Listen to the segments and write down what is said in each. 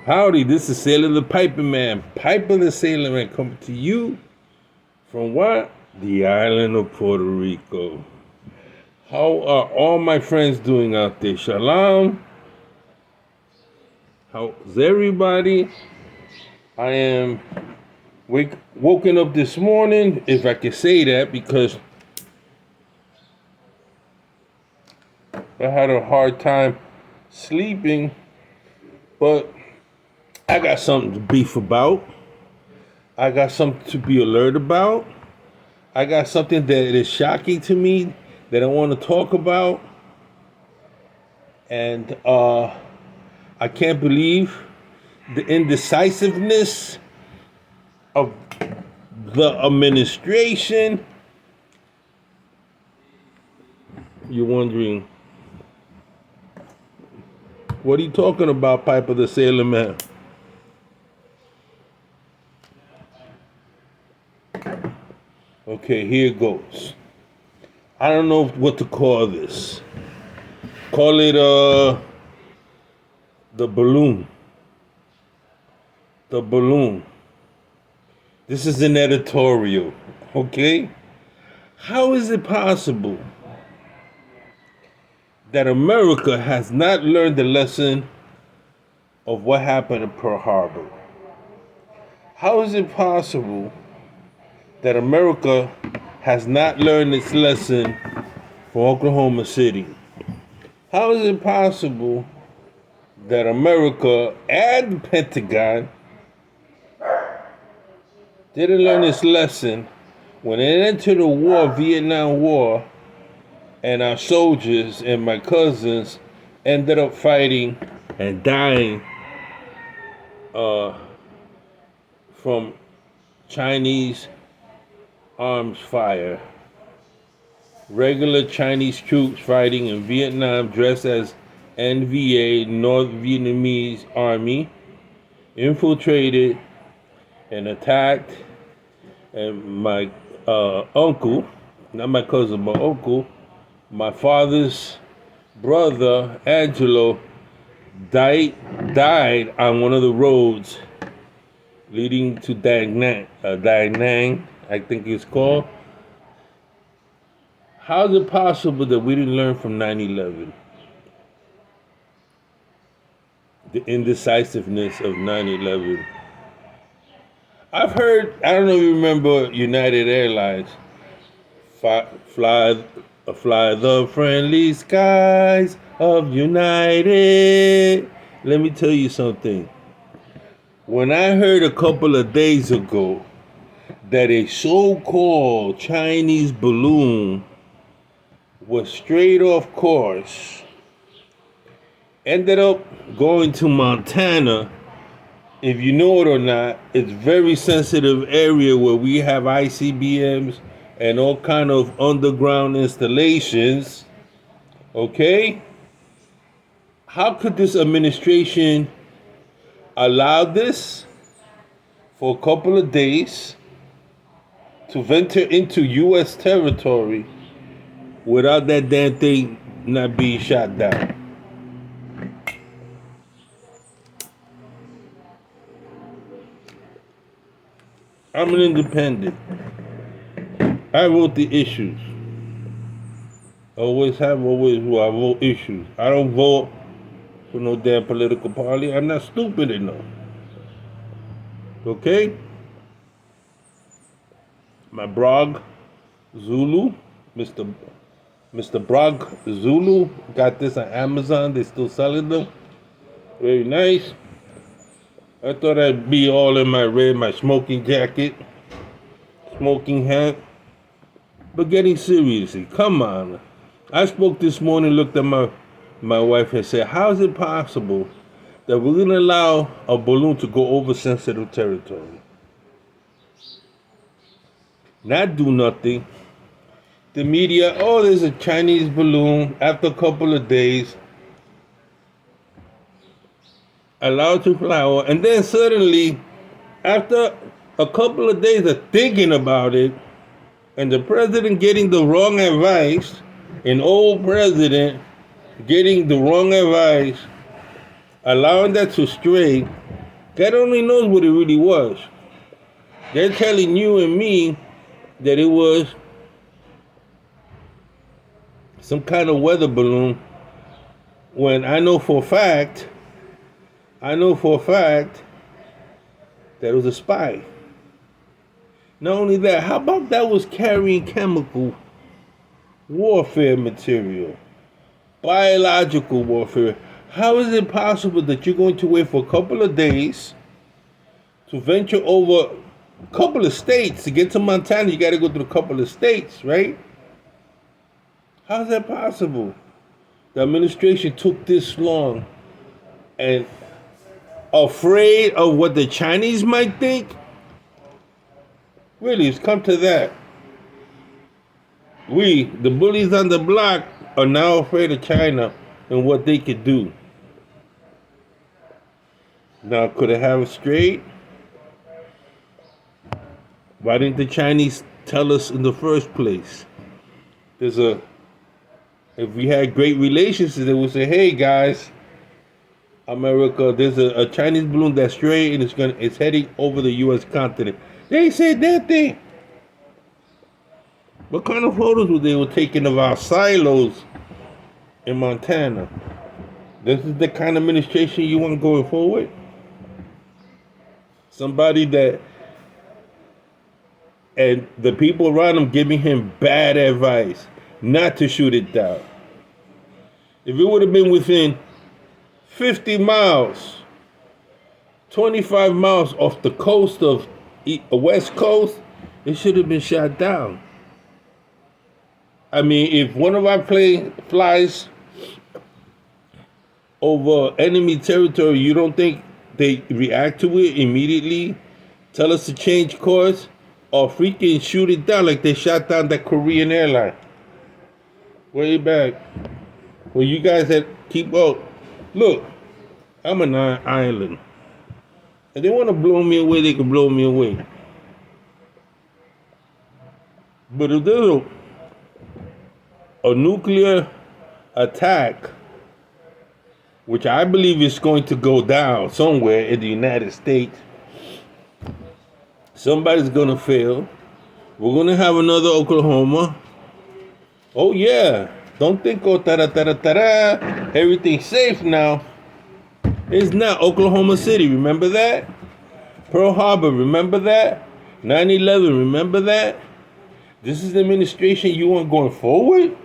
Howdy, this is Sailor the Piper Man. Piper the Sailor Man coming to you from what? The island of Puerto Rico. How are all my friends doing out there? Shalom. How's everybody? I am woken up this morning, if I can say that, because I had a hard time sleeping, but I got something to beef about. I got something to be alert about. I got something that is shocking to me that I want to talk about. And I can't believe the indecisiveness of the administration. You're wondering, what are you talking about, Piper the Sailor Man? Okay, here it goes. I don't know what to call this. Call it the balloon. The balloon. This is an editorial, okay? How is it possible that America has not learned the lesson of what happened in Pearl Harbor? How is it possible that America has not learned its lesson from Oklahoma City? How is it possible that America and the Pentagon didn't learn its lesson when they entered the war, Vietnam War, and our soldiers and my cousins ended up fighting and dying from Chinese arms fire? Regular Chinese troops fighting in Vietnam dressed as NVA, North Vietnamese Army, infiltrated and attacked, and my uncle, not my cousin, my uncle, my father's brother, Angelo, died on one of the roads leading to Da Nang, I think it's called. How is it possible that we didn't learn from 9/11? The indecisiveness of 9/11. I've heard, I don't know if you remember United Airlines, fly the friendly skies of United. Let me tell you something. When I heard a couple of days ago that a so-called Chinese balloon was straight off course, ended up going to Montana. If you know it or not, it's a very sensitive area where we have ICBMs and all kind of underground installations. Okay? How could this administration allow this for a couple of days to venture into U.S. territory without that damn thing not being shot down? I'm an independent. I wrote the issues. Always have, always will. I vote issues. I don't vote for no damn political party. I'm not stupid enough. Okay? My Brog Zulu, Mr. Brog Zulu, got this on Amazon. They still selling them. Very nice. I thought I'd be all in my red, my smoking jacket, smoking hat. But getting seriously, come on. I spoke this morning, looked at my wife and said, how is it possible that we're going to allow a balloon to go over sensitive territory? Not do nothing. The media, oh, there's a Chinese balloon. After a couple of days, allowed to fly over. And then suddenly, after a couple of days of thinking about it, and the president getting the wrong advice, an old president getting the wrong advice, allowing that to stray, God only knows what it really was. They're telling you and me that it was some kind of weather balloon when I know for a fact that it was a spy. Not only that, how about that was carrying chemical warfare material, biological warfare? How is it possible that you're going to wait for a couple of days to venture over a couple of states to get to Montana? You got to go through a couple of states, right? How is that possible? The administration took this long and afraid of what the Chinese might think? Really, it's come to that. We, the bullies on the block, are now afraid of China and what they could do. Now, could it have it straight? Why didn't the Chinese tell us in the first place? If we had great relations, they would say, "Hey guys, America, there's a Chinese balloon that's straight and it's heading over the U.S. continent." They said that thing. What kind of photos were they taking of our silos in Montana? This is the kind of administration you want going forward? Somebody that, and the people around him giving him bad advice not to shoot it down. If it would have been within 50 miles, 25 miles off the coast of West Coast, it should have been shot down. I mean, if one of our planes flies over enemy territory, you don't think they react to it immediately, tell us to change course, or freaking shoot it down like they shot down that Korean airline? Way back. Well, you guys had keep up. Look, I'm an island. If they want to blow me away, they can blow me away. But if there's a nuclear attack, which I believe is going to go down somewhere in the United States, somebody's going to fail. We're going to have another Oklahoma. Oh, yeah. Don't think, oh, ta-da, everything's safe now. It's not. Oklahoma City, remember that? Pearl Harbor, remember that? 9/11, remember that? This is the administration you want going forward?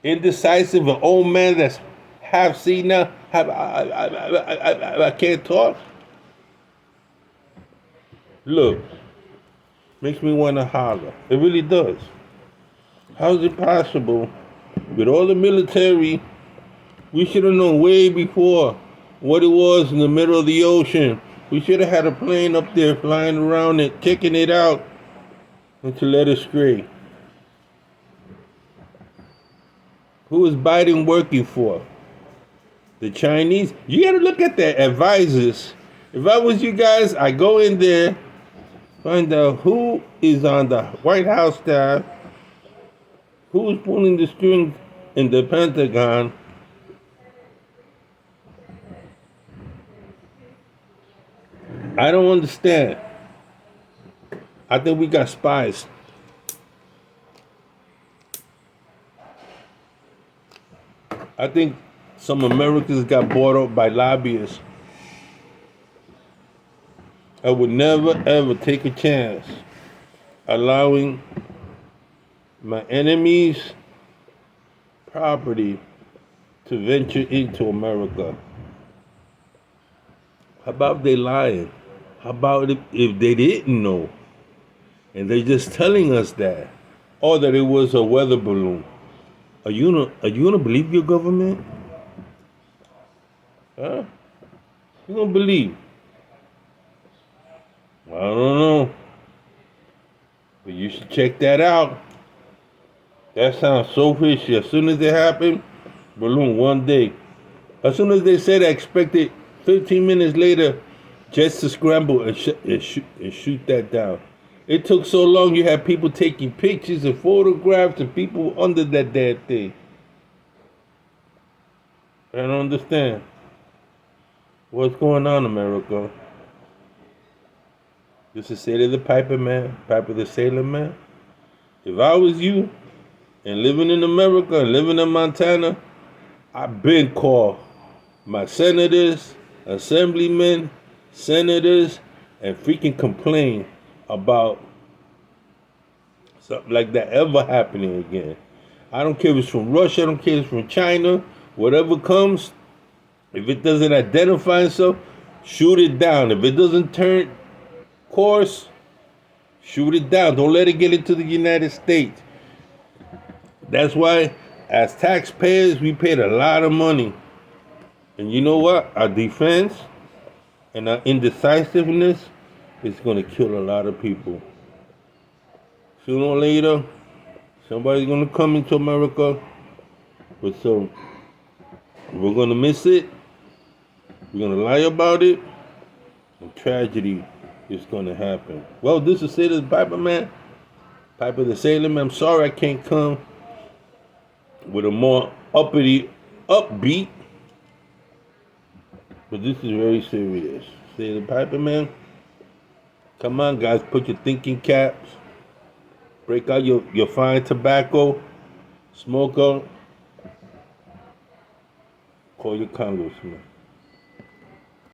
Indecisive, an old man that's half seen now. I can't talk. Look, makes me want to holler. It really does. How is it possible with all the military? We should have known way before what it was in the middle of the ocean. We should have had a plane up there flying around it, checking it out, and to let us stray. Who is Biden working for? The Chinese? You gotta look at the advisors. If I was you guys, I go in there, find out who is on the White House staff, who is pulling the strings in the Pentagon. I don't understand. I think we got spies. I think some Americans got bought up by lobbyists. I would never ever take a chance allowing my enemy's property to venture into America. How about they lying? How about if they didn't know and they're just telling us that, or that it was a weather balloon? Are you gonna believe your government? Huh? You gonna believe? I don't know, but you should check that out. That sounds so fishy. As soon as it happened, balloon one day. As soon as they said I expected 15 minutes later, jets to scramble and shoot that down. It took so long, you had people taking pictures and photographs and people under that damn thing. I don't understand. What's going on, America? This is Sailor the Piper Man, Piper the Sailor Man. If I was you and living in America, living in Montana, I've been called my senators, assemblymen, senators, and freaking complain about something like that ever happening again. I don't care if it's from Russia, I don't care if it's from China, whatever comes, if it doesn't identify itself, shoot it down. If it doesn't turn course, shoot it down. Don't let it get into the United States. That's why, as taxpayers, we paid a lot of money. And you know what? Our defense and our indecisiveness is going to kill a lot of people. Sooner or later, somebody's going to come into America with some. We're going to miss it. We're going to lie about it. And tragedy is going to happen. Well, this is Sailor the Piper Man. Piper the Sailor Man. I'm sorry I can't come with a more uppity, upbeat. But this is very serious. Sailor the Piper Man. Come on, guys. Put your thinking caps. Break out your fine tobacco. Smoke out. Call your congressman.